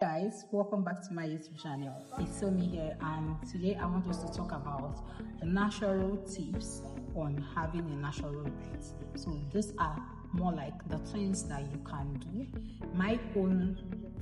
Guys, welcome back to my YouTube channel. It's Somi here, and today I want us to talk about the natural tips on having a natural birth. So these are more like the things that you can do.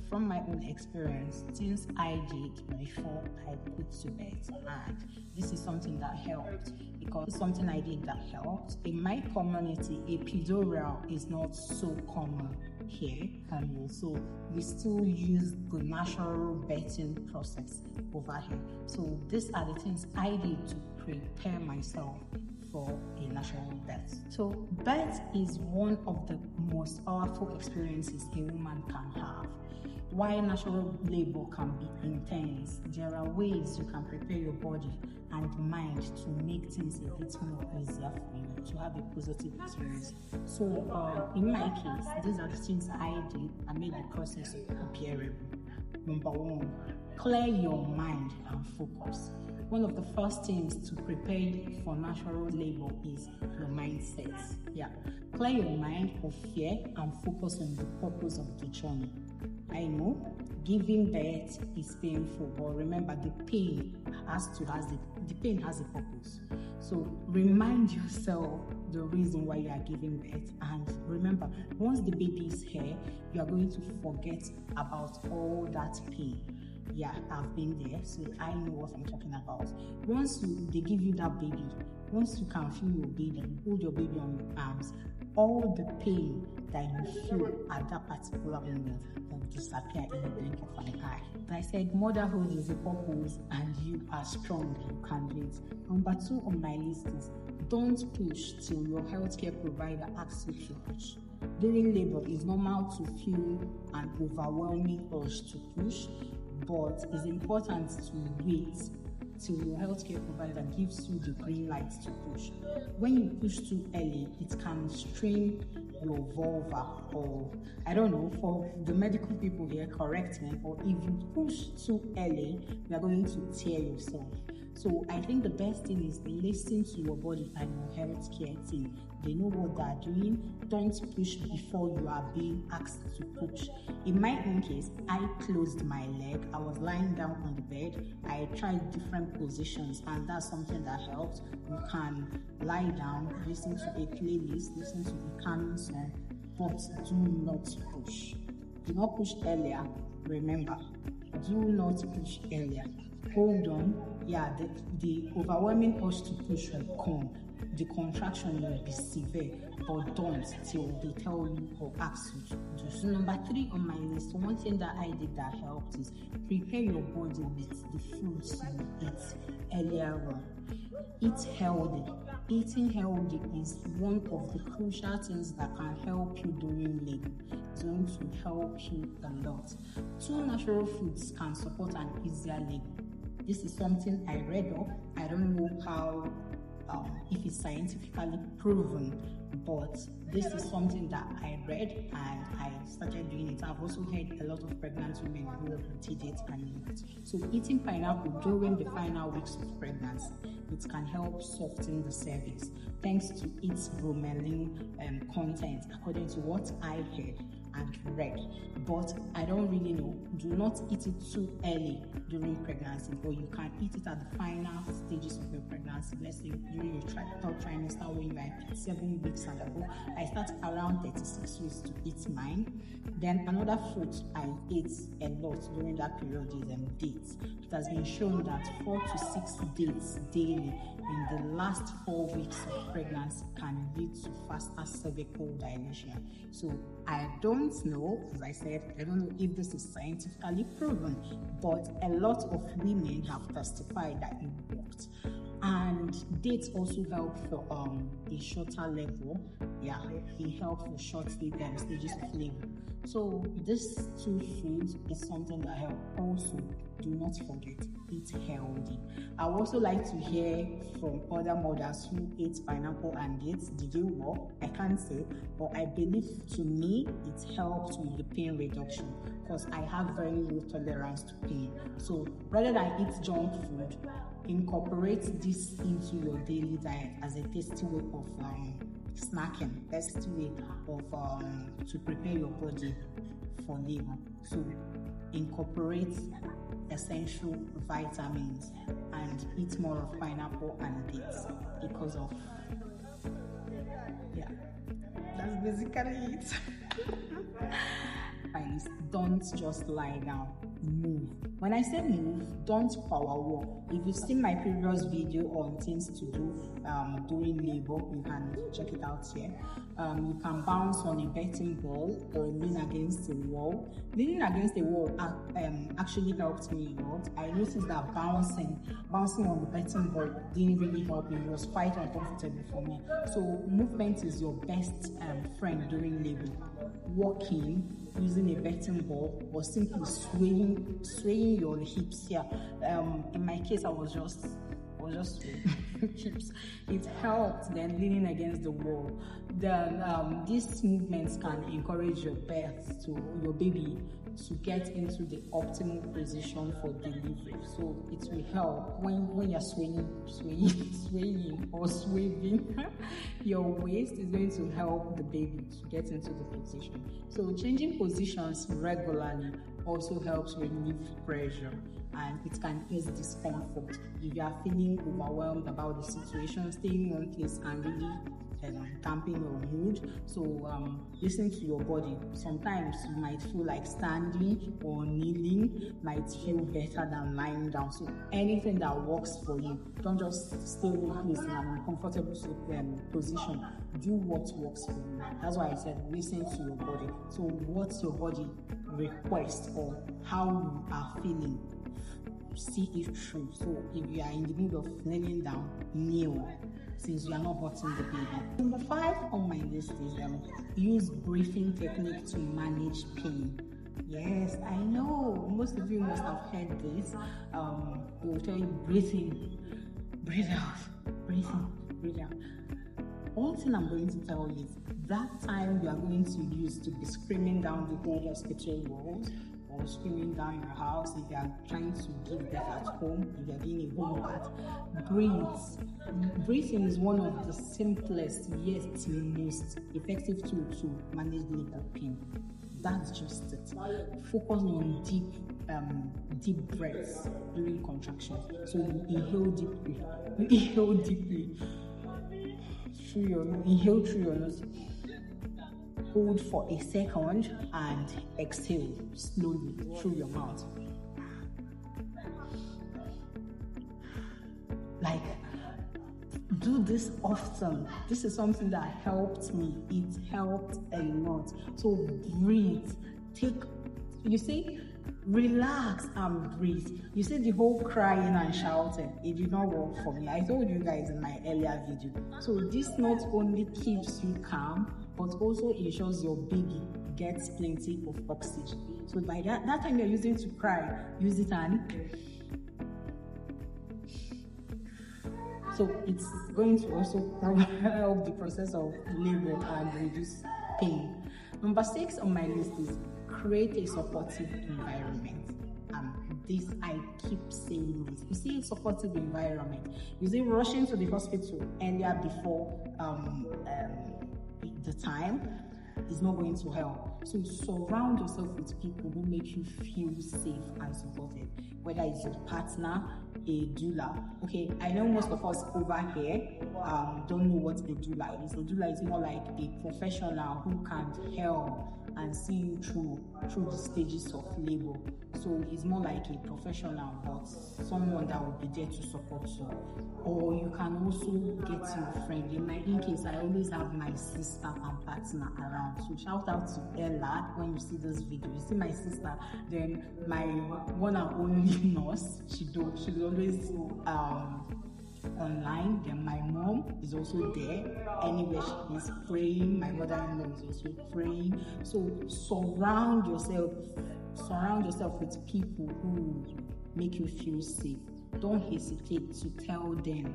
From my own experience, things I did before I put to bed, and this is something that helped because something I did that helped. In my community, epidural is not so common here, and so we still use the natural birthing process over here. So these are the things I did to prepare myself for a natural birth. So birth is one of the most powerful experiences a woman can have. While natural labor can be intense, there are ways you can prepare your body and mind to make things a bit more easier for you to have a positive experience. So in my case, these are the things I did. I made the process bearable. Number one, clear your mind and focus. One of the first things to prepare for natural labor is your mindset. Clear your mind of fear and focus on the purpose of the journey. I know giving birth is painful, but remember the pain has a purpose. So remind yourself the reason why you are giving birth, and remember, once the baby is here, you are going to forget about all that pain. I've been there, so I know what I'm talking about. Once they give you that baby, once you can feel your baby, hold your baby on your arms, all the pain that you feel at that particular moment will disappear in the blink of an eye. I said motherhood is a purpose and you are strong, you can do it. Number 2 on my list is don't push till your healthcare provider asks you to push. During labor, it's normal to feel an overwhelming urge to push, but it's important to wait till your healthcare provider gives you the green light to push. When you push too early, it can strain your vulva, or I don't know, for the medical people here, correct me, or if you push too early, you are going to tear yourself. So I think the best thing is listen to your body and your healthcare team. They know what they are doing. Don't push before you are being asked to push. In my own case, I closed my leg. I was lying down on the bed. I tried different positions, and that's something that helps. You can lie down, listen to a playlist, listen to a calming song, but do not push. Do not push earlier. Remember, do not push earlier. Hold on. The overwhelming urge to push will come. The contraction will be severe, but don't till they tell you or ask you to do. So number 3 on my list, one thing that I did that helped is prepare your body with the foods you eat earlier on. Eat healthy. Eating healthy is one of the crucial things that can help you during labor. It's going to help you a lot. 2 natural foods can support an easier labor. This is something I read up. I don't know how if it's scientifically proven, but this is something that I read and I started doing it. I've also heard a lot of pregnant women who did it and it. So eating pineapple during the final weeks of pregnancy, it can help soften the cervix thanks to its bromelain content, according to what I heard and read. But I don't really know. Do not eat it too early during pregnancy, or you can eat it at the final stages of your pregnancy. Let's say during your third trimester, when you are 7 weeks and above. I start around 36 weeks to eat mine. Then another fruit I ate a lot during that period is dates. It has been shown that 4 to 6 dates daily in the last 4 weeks of pregnancy can lead to faster cervical dilation. So I don't know, as I said, I don't know if this is scientifically proven, but a lot of women have testified that it worked. And dates also help for a shorter level. It helps for short stages of labor. So these 2 foods is something that help. Also, do not forget, eat healthy. I would also like to hear from other mothers who ate pineapple and dates. Did it work? I can't say, but I believe to me it helps with the pain reduction because I have very low tolerance to pain. So rather than eat junk food, incorporate this into your daily diet as a tasty way of snacking, best way of to prepare your body for labor. So incorporate essential vitamins and eat more of pineapple and dates because of, yeah, that's basically it. Guys, don't just lie down, move. When I say move, don't power walk. If you've seen my previous video on things to do during labor, you can check it out here. You can bounce on a betting ball or lean against a wall. Leaning against a wall actually helped me a lot. I noticed that bouncing on the betting ball didn't really help me. It was quite uncomfortable for me. So movement is your best friend during labor. Walking, using a betting ball, or simply swaying your hips here. In my case, I was just hips. It helped. Then leaning against the wall. Then these movements can encourage your baby to get into the optimal position for delivery. So it will help when you're swaying or swaying. Your waist is going to help the baby to get into the position. So changing positions regularly also helps relieve pressure, and it can ease discomfort. If you are feeling overwhelmed about the situation, staying in one place can really dampen your mood. So listen to your body. Sometimes you might feel like standing or kneeling might feel better than lying down. So anything that works for you, don't just stay in an uncomfortable position. Do what works for you. That's why I said listen to your body. So what's your body request or how you are feeling? See it through. So if you are in the middle of kneeling down, kneel, since you are not hurting the baby. Number 5 on my list is use breathing technique to manage pain. Yes, I know most of you must have heard this. They will tell you breathe in, breathe out, breathe in, breathe out. One thing I'm going to tell you is that time you are going to use to be screaming down the whole hospital walls or screaming down your house, if you are trying to give birth at home, if you are doing a home birth, breathe. Breathing is one of the simplest yet most effective tools to manage labor pain. That's just it. Focus on deep breaths during contractions. So you inhale deeply. Inhale through your nose. Hold for a second and exhale slowly through your mouth. Like, do this often. This is something that helped me. It helped a lot. So breathe. Relax and breathe. You see the whole crying and shouting, it did not work for me. I told you guys in my earlier video. So this not only keeps you calm, but also ensures your baby gets plenty of oxygen. So by that time you're using to cry, use it and so it's going to also help the process of labor and reduce pain. Number 6 on my list is create a supportive environment. This I keep saying this. You see, a supportive environment. You see, rushing to the hospital earlier before the time is not going to help. So surround yourself with people who make you feel safe and supported, whether it's your partner, a doula. Okay, I know most of us over here don't know what a doula is. A doula is more like a professional who can help and see you through the stages of labor. So it's more like a professional, but someone that will be there to support you. Or you can also get your friend. In my case, I always have my sister and partner around. So shout out to Ella when you see this video. You see my sister, then my one and only nurse. She's always online. Then my mom is also there. Anywhere she is praying. My mother-in-law is also praying. So surround yourself with people who make you feel safe. Don't hesitate to tell them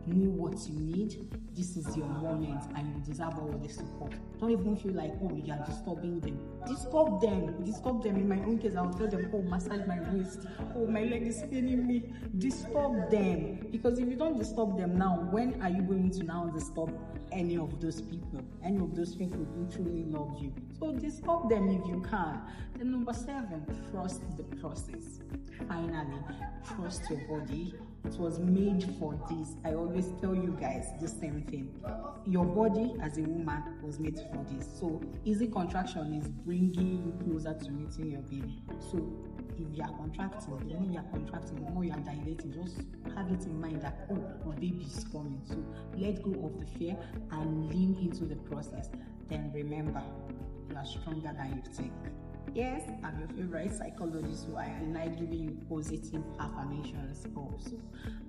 know what you need. This is your moment and you deserve all the support. Don't even feel like, oh, you are disturbing them. Disturb them. In my own case, I'll tell them, oh, massage my waist, oh, my leg is paining me. Disturb them, because if you don't disturb them now, when are you going to now disturb any of those people who truly love you? So disturb them if you can. Then number 7, trust the process. Finally, trust your body. It was made for this. I always tell you guys the same thing. Your body as a woman was made for this. So easy contraction is bringing you closer to meeting your baby. So if you are contracting, the more you are contracting, the more you are dilating, just have it in mind that, oh, my baby is coming. So let go of the fear and lean into the process. Then remember, you are stronger than you think. Yes, I'm your favorite psychologist, so I like giving you positive affirmations also.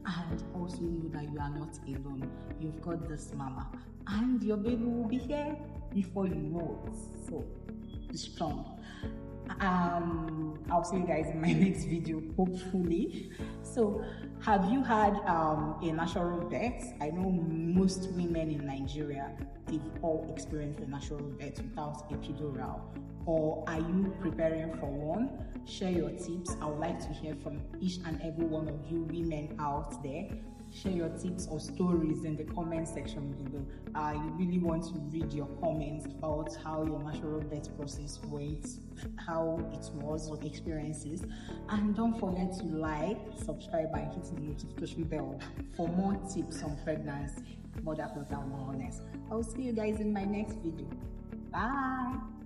And also know that you are not alone. You've got this mama, and your baby will be here before you know it. So be strong. I'll see you guys in my next video, hopefully. So have you had a natural birth? I know most women in Nigeria, they've all experienced a natural birth without epidural. Or are you preparing for one? Share your tips. I would like to hear from each and every one of you women out there. Share your tips or stories in the comment section below. I really want to read your comments about how your natural birth process went, how it was, your experiences. And don't forget to like, subscribe, and hit the notification bell for more tips on pregnancy, motherhood, and wellness. I'll see you guys in my next video. Bye.